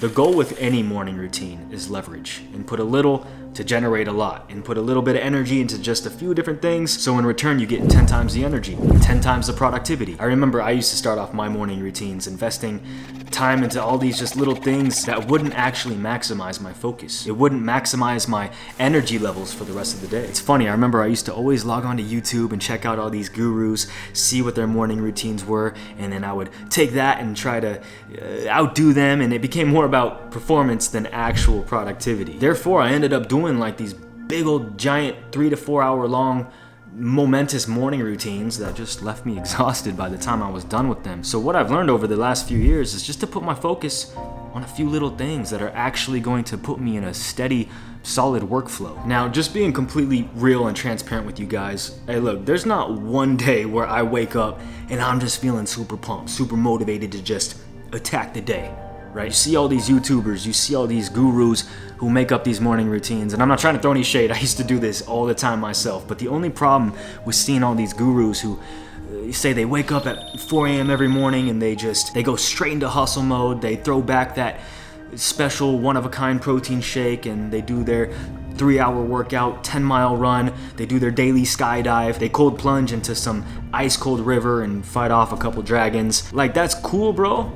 The goal with any morning routine is leverage. Input a little to generate a lot. Input a little bit of energy into just a few different things, so in return you get 10 times the energy, 10 times the productivity. I remember I used to start off my morning routines investing time into all these just little things that wouldn't actually maximize my focus. It wouldn't maximize my energy levels for the rest of the day. It's funny, I remember I used to always log on to YouTube and check out all these gurus, see what their morning routines were, and then I would take that and try to outdo them, and it became more about performance than actual productivity. Therefore, I ended up doing like these big old giant 3 to 4 hour long momentous morning routines that just left me exhausted by the time I was done with them. So what I've learned over the last few years is just to put my focus on a few little things that are actually going to put me in a steady, solid workflow. Now, just being completely real and transparent with you guys, hey look, there's not one day where I wake up and I'm just feeling super pumped, super motivated to just attack the day. Right? You see all these YouTubers, you see all these gurus who make up these morning routines, and I'm not trying to throw any shade, I used to do this all the time myself, but the only problem with seeing all these gurus who say they wake up at 4 a.m. every morning and they go straight into hustle mode, they throw back that special one-of-a-kind protein shake and they do their 3-hour workout, 10-mile run, they do their daily skydive, they cold plunge into some ice-cold river and fight off a couple dragons. Like, that's cool, bro.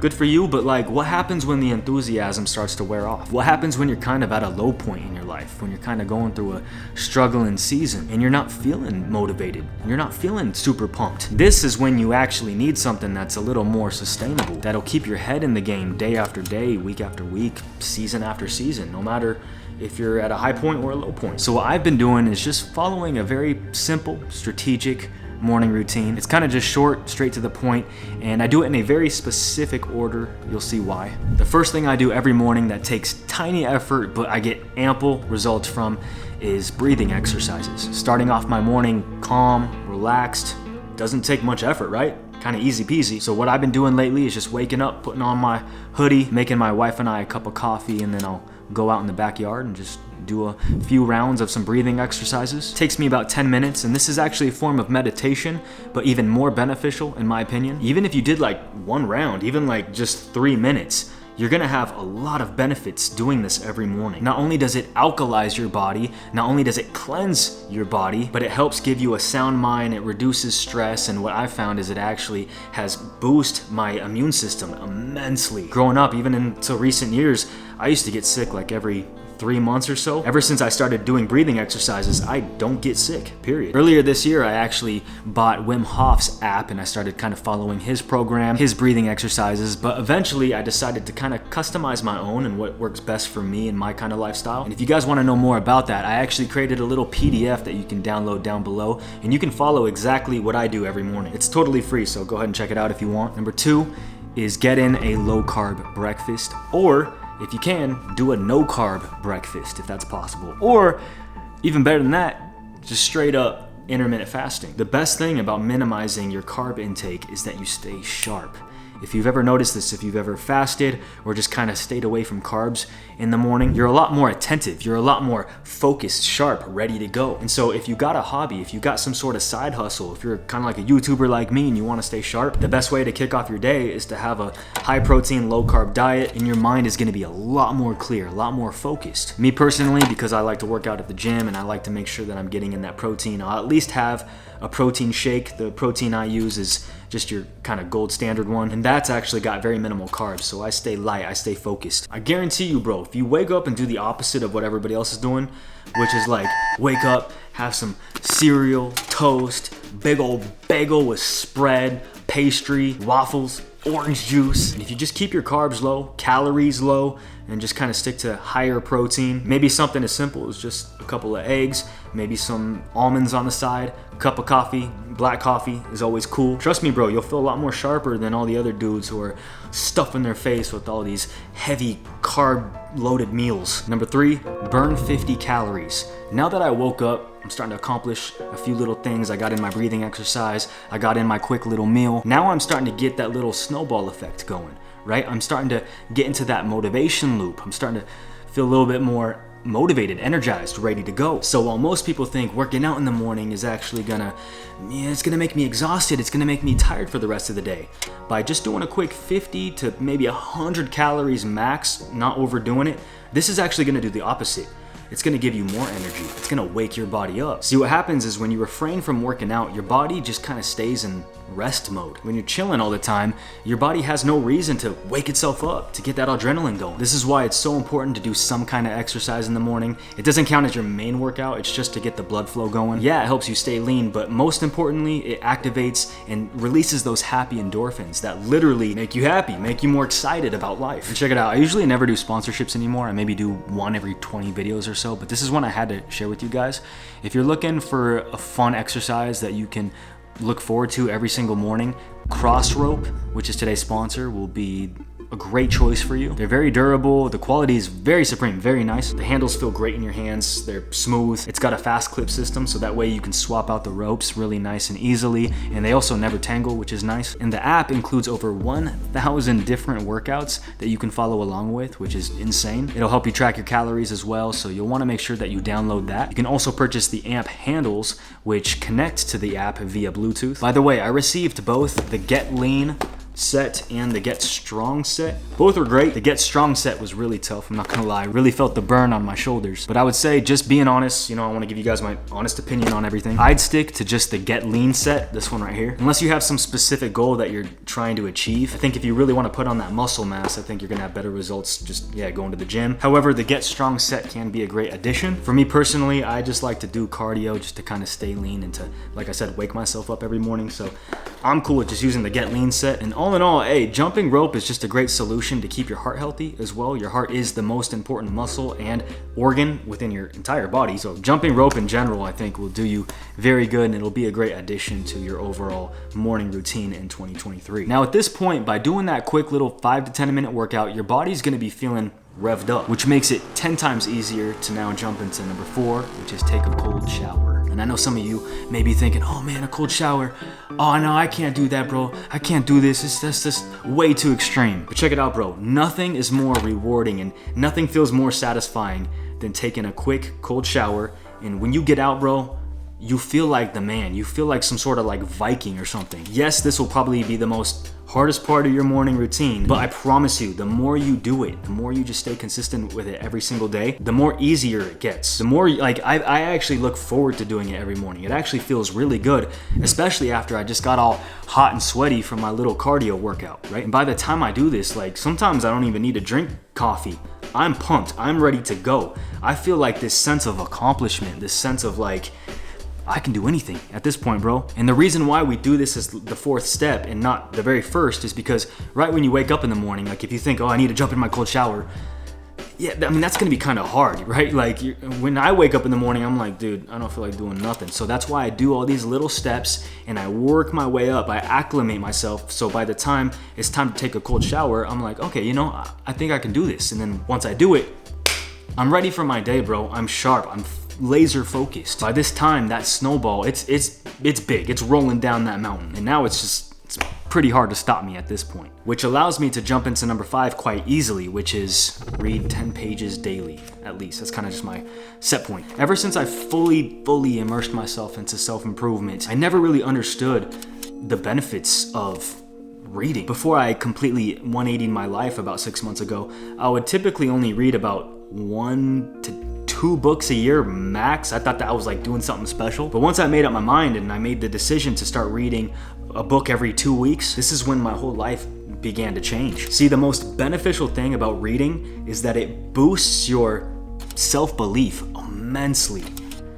Good for you, but like, what happens when the enthusiasm starts to wear off? What happens when you're kind of at a low point in your life, when you're kind of going through a struggling season and you're not feeling motivated, you're not feeling super pumped? This is when you actually need something that's a little more sustainable, that'll keep your head in the game day after day, week after week, season after season, no matter if you're at a high point or a low point. So what I've been doing is just following a very simple, strategic morning routine. It's kind of just short, straight to the point, and I do it in a very specific order. You'll see why. The first thing I do every morning that takes tiny effort but I get ample results from is breathing exercises. Starting off my morning calm, relaxed, doesn't take much effort, right? Kind of easy peasy. So what I've been doing lately is just waking up, putting on my hoodie, making my wife and I a cup of coffee, and then I'll go out in the backyard and just do a few rounds of some breathing exercises. It takes me about 10 minutes, and this is actually a form of meditation, but even more beneficial in my opinion. Even if you did like one round, even like just 3 minutes, you're gonna have a lot of benefits doing this every morning. Not only does it alkalize your body, not only does it cleanse your body, but it helps give you a sound mind, it reduces stress, and what I've found is it actually has boosted my immune system immensely. Growing up, even until recent years, I used to get sick like every 3 months or so. Ever since I started doing breathing exercises, I don't get sick, period. Earlier this year, I actually bought Wim Hof's app and I started kind of following his program, his breathing exercises, but eventually I decided to kind of customize my own and what works best for me and my kind of lifestyle. And if you guys want to know more about that, I actually created a little PDF that you can download down below, and you can follow exactly what I do every morning. It's totally free, so go ahead and check it out if you want. Number 2 is get in a low-carb breakfast, or if you can, do a no-carb breakfast if that's possible. Or, even better than that, just straight up intermittent fasting. The best thing about minimizing your carb intake is that you stay sharp. If you've ever noticed this, if you've ever fasted or just kind of stayed away from carbs in the morning, you're a lot more attentive, you're a lot more focused, sharp, ready to go. And so if you got a hobby, if you got some sort of side hustle, if you're kind of like a YouTuber like me and you want to stay sharp, the best way to kick off your day is to have a high protein, low carb diet, and your mind is going to be a lot more clear, a lot more focused. Me personally, because I like to work out at the gym and I like to make sure that I'm getting in that protein, I'll at least have a protein shake. The protein I use is just your kind of gold standard one, and that's actually got very minimal carbs, so I stay light, I stay focused. I guarantee you, bro, if you wake up and do the opposite of what everybody else is doing, which is like wake up, have some cereal, toast, big old bagel with spread, pastry, waffles, orange juice, and if you just keep your carbs low, calories low, and just kind of stick to higher protein, maybe something as simple as just a couple of eggs, maybe some almonds on the side, a cup of coffee. Black coffee is always cool. Trust me, bro, you'll feel a lot more sharper than all the other dudes who are stuffing their face with all these heavy carb-loaded meals. Number 3, burn 50 calories. Now that I woke up, I'm starting to accomplish a few little things. I got in my breathing exercise, I got in my quick little meal. Now I'm starting to get that little snowball effect going, right? I'm starting to get into that motivation loop. I'm starting to feel a little bit more motivated, energized, ready to go. So while most people think working out in the morning is actually it's gonna make me exhausted, it's gonna make me tired for the rest of the day, by just doing a quick 50 to maybe 100 calories max, not overdoing it, this is actually gonna do the opposite. It's gonna give you more energy. It's gonna wake your body up. See, what happens is when you refrain from working out, your body just kind of stays in rest mode. When you're chilling all the time, your body has no reason to wake itself up, to get that adrenaline going. This is why it's so important to do some kind of exercise in the morning. It doesn't count as your main workout, it's just to get the blood flow going. Yeah, it helps you stay lean, but most importantly, it activates and releases those happy endorphins that literally make you happy, make you more excited about life. And check it out, I usually never do sponsorships anymore. I maybe do one every 20 videos or so, but this is one I had to share with you guys. If you're looking for a fun exercise that you can look forward to every single morning, cross rope, which is today's sponsor, will be a great choice for you. They're very durable, the quality is very supreme, very nice. The handles feel great in your hands, they're smooth. It's got a fast clip system, so that way you can swap out the ropes really nice and easily, and they also never tangle, which is nice. And the app includes over 1,000 different workouts that you can follow along with, which is insane. It'll help you track your calories as well, so you'll wanna make sure that you download that. You can also purchase the amp handles, which connect to the app via Bluetooth. By the way, I received both the Get Lean set and the Get Strong set. Both were great. The Get Strong set was really tough, I'm not gonna lie. I really felt the burn on my shoulders. But I would say, just being honest, I wanna give you guys my honest opinion on everything. I'd stick to just the Get Lean set, this one right here. Unless you have some specific goal that you're trying to achieve. I think if you really wanna put on that muscle mass, I think you're gonna have better results just, going to the gym. However, the Get Strong set can be a great addition. For me personally, I just like to do cardio just to kind of stay lean and to, like I said, wake myself up every morning. So I'm cool with just using the Get Lean set. And all in all, hey, jumping rope is just a great solution to keep your heart healthy as well. Your heart is the most important muscle and organ within your entire body. So jumping rope in general, I think, will do you very good, and it'll be a great addition to your overall morning routine in 2023. Now at this point, by doing that quick little 5 to 10 minute workout, your body's gonna be feeling revved up, which makes it 10 times easier to now jump into number 4, which is take a cold shower. And I know some of you may be thinking, oh man, a cold shower. Oh no, I can't do that, bro. I can't do this. That's just way too extreme. But check it out, bro. Nothing is more rewarding and nothing feels more satisfying than taking a quick cold shower. And when you get out, bro, you feel like the man. You feel like some sort of like Viking or something. Yes, this will probably be the most hardest part of your morning routine, but I promise you, the more you do it, the more you just stay consistent with it every single day, the more easier it gets. The more, I actually look forward to doing it every morning. It actually feels really good, especially after I just got all hot and sweaty from my little cardio workout, right? And by the time I do this, sometimes I don't even need to drink coffee. I'm pumped, I'm ready to go. I feel like this sense of accomplishment, this sense of I can do anything at this point, bro. And the reason why we do this as the 4th step and not the very first is because right when you wake up in the morning, if you think, oh, I need to jump in my cold shower, yeah, I mean, that's gonna be kind of hard, right? When I wake up in the morning, I'm like, dude, I don't feel like doing nothing. So that's why I do all these little steps and I work my way up. I acclimate myself. So by the time it's time to take a cold shower, I'm like, okay, I think I can do this. And then once I do it, I'm ready for my day, bro. I'm sharp. I'm laser focused. By this time, that snowball, it's big. It's rolling down that mountain. And now it's pretty hard to stop me at this point. Which allows me to jump into number 5 quite easily, which is read 10 pages daily, at least. That's kind of just my set point. Ever since I fully immersed myself into self-improvement, I never really understood the benefits of reading. Before I completely 180'd my life about 6 months ago, I would typically only read about 1 to 2 books a year max. I thought that I was doing something special. But once I made up my mind and I made the decision to start reading a book every 2 weeks, this is when my whole life began to change. See, the most beneficial thing about reading is that it boosts your self-belief immensely.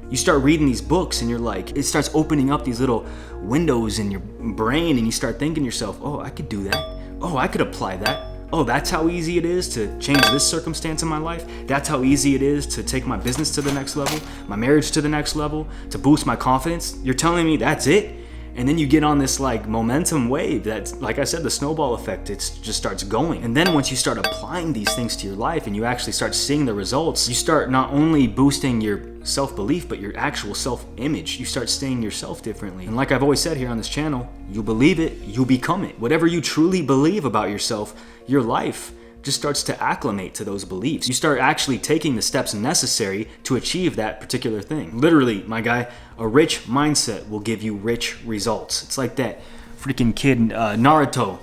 You start reading these books and it starts opening up these little windows in your brain and you start thinking to yourself, oh, I could do that. Oh, I could apply that. Oh, that's how easy it is to change this circumstance in my life. That's how easy it is to take my business to the next level, my marriage to the next level, to boost my confidence. You're telling me that's it? And then you get on this momentum wave that's, like I said, the snowball effect, it just starts going. And then once you start applying these things to your life and you actually start seeing the results, you start not only boosting your self-belief, but your actual self-image. You start seeing yourself differently. And like I've always said here on this channel, you believe it, you become it. Whatever you truly believe about yourself, your life just starts to acclimate to those beliefs. You start actually taking the steps necessary to achieve that particular thing. Literally, my guy, a rich mindset will give you rich results. It's like that freaking kid, Naruto.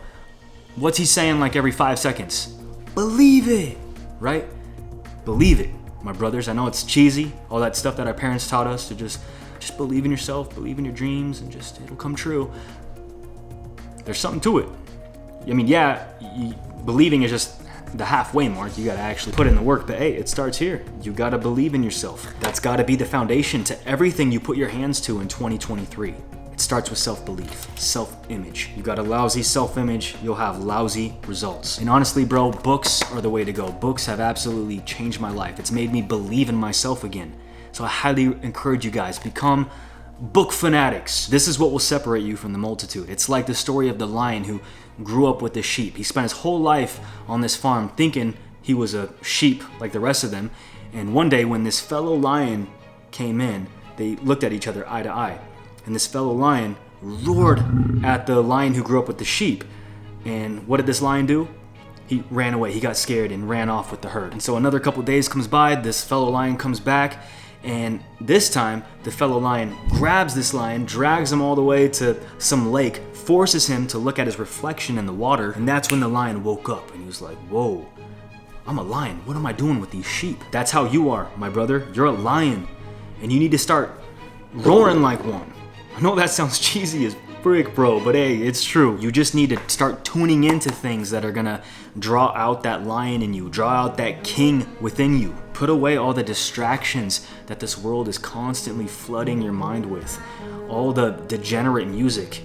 What's he saying like every 5 seconds? Believe it, right? Believe it, my brothers. I know it's cheesy, all that stuff that our parents taught us to just believe in yourself, believe in your dreams, and just it'll come true. There's something to it. I mean, yeah, believing is just the halfway mark. You gotta actually put in the work, but hey, it starts here. You gotta believe in yourself. That's gotta be the foundation to everything you put your hands to in 2023. It starts with self-belief, self-image. You got a lousy self-image, you'll have lousy results. And honestly, bro, books are the way to go. Books have absolutely changed my life. It's made me believe in myself again. So I highly encourage you guys, become book fanatics. This is what will separate you from the multitude. It's like the story of the lion who grew up with the sheep. He spent his whole life on this farm thinking he was a sheep like the rest of them. And one day when this fellow lion came in, they looked at each other eye to eye. And this fellow lion roared at the lion who grew up with the sheep. And what did this lion do? He ran away. He got scared and ran off with the herd. And so another couple days comes by, this fellow lion comes back, and this time the fellow lion grabs this lion, drags him all the way to some lake, forces him to look at his reflection in the water, and that's when the lion woke up and he was like, whoa, I'm a lion. What am I doing with these sheep? That's how you are, my brother. You're a lion, and you need to start roaring like one. I know that sounds cheesy as frick, bro, but hey, it's true. You just need to start tuning into things that are gonna draw out that lion in you, draw out that king within you. Put away all the distractions that this world is constantly flooding your mind with. All the degenerate music,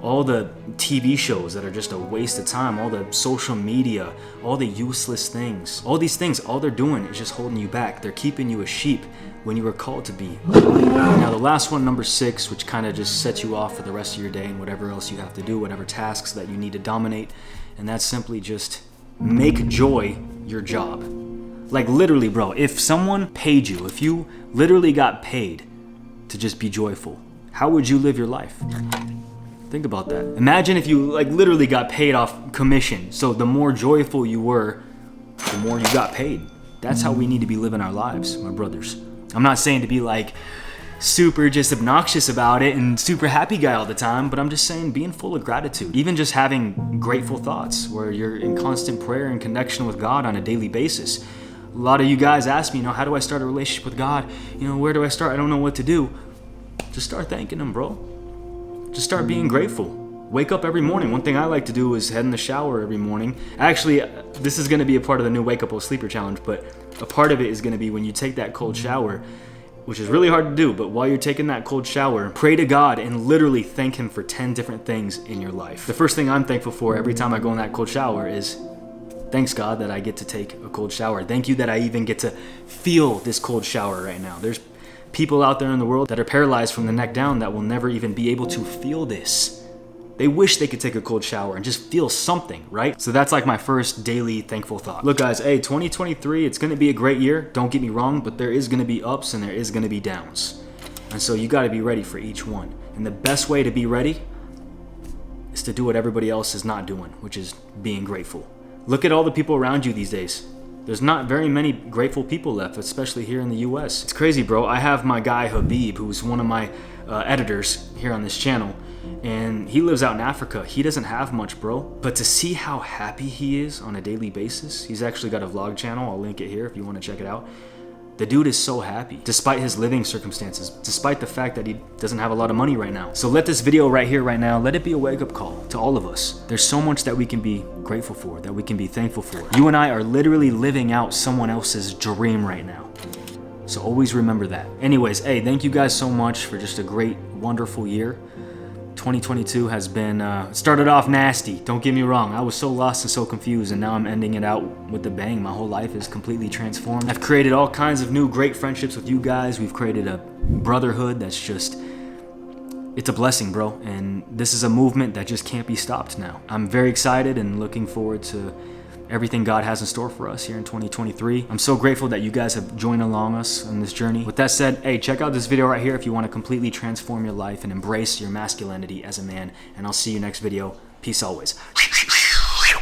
all the TV shows that are just a waste of time, all the social media, all the useless things. All these things, all they're doing is just holding you back. They're keeping you a sheep when you were called to be. Now the last one, number 6, which kind of just sets you off for the rest of your day and whatever else you have to do, whatever tasks that you need to dominate, and that's simply just make joy your job. Like literally, bro, if someone paid you, if you literally got paid to just be joyful, how would you live your life? Think about that. Imagine if you like literally got paid off commission. So the more joyful you were, the more you got paid. That's how we need to be living our lives, my brothers. I'm not saying to be like super just obnoxious about it and super happy guy all the time, but I'm just saying being full of gratitude. Even just having grateful thoughts where you're in constant prayer and connection with God on a daily basis. A lot of you guys ask me, how do I start a relationship with God? Where do I start? I don't know what to do. Just start thanking Him, bro. Just start being grateful. Wake up every morning. One thing I like to do is head in the shower every morning. Actually, this is going to be a part of the new Wake Up O Sleeper Challenge, but a part of it is going to be when you take that cold shower, which is really hard to do, but while you're taking that cold shower, pray to God and literally thank Him for 10 different things in your life. The first thing I'm thankful for every time I go in that cold shower is, thanks God that I get to take a cold shower. Thank you that I even get to feel this cold shower right now. There's people out there in the world that are paralyzed from the neck down that will never even be able to feel this. They wish they could take a cold shower and just feel something, right? So that's like my first daily thankful thought. Look guys, 2023, it's gonna be a great year, don't get me wrong, but there is gonna be ups and there is gonna be downs. And so you gotta be ready for each one. And the best way to be ready is to do what everybody else is not doing, which is being grateful. Look at all the people around you these days. There's not very many grateful people left, especially here in the US. It's crazy, bro. I have my guy Habib, who's one of my editors here on this channel, and he lives out in Africa. He doesn't have much, bro. But to see how happy he is on a daily basis, he's actually got a vlog channel. I'll link it here if you want to check it out. The dude is so happy, despite his living circumstances, despite the fact that he doesn't have a lot of money right now. So let this video right here, right now, let it be a wake-up call to all of us. There's so much that we can be grateful for, that we can be thankful for. You and I are literally living out someone else's dream right now. So always remember that. Anyways, hey, thank you guys so much for just a great, wonderful year. 2022 has been, started off nasty, don't get me wrong. I was so lost and so confused, and now I'm ending it out with a bang. My whole life is completely transformed. I've created all kinds of new great friendships with you guys. We've created a brotherhood that's just, it's a blessing, bro. And this is a movement that just can't be stopped now. I'm very excited and looking forward to everything God has in store for us here in 2023. I'm so grateful that you guys have joined along us on this journey. With that said, hey, check out this video right here if you want to completely transform your life and embrace your masculinity as a man. And I'll see you next video. Peace always.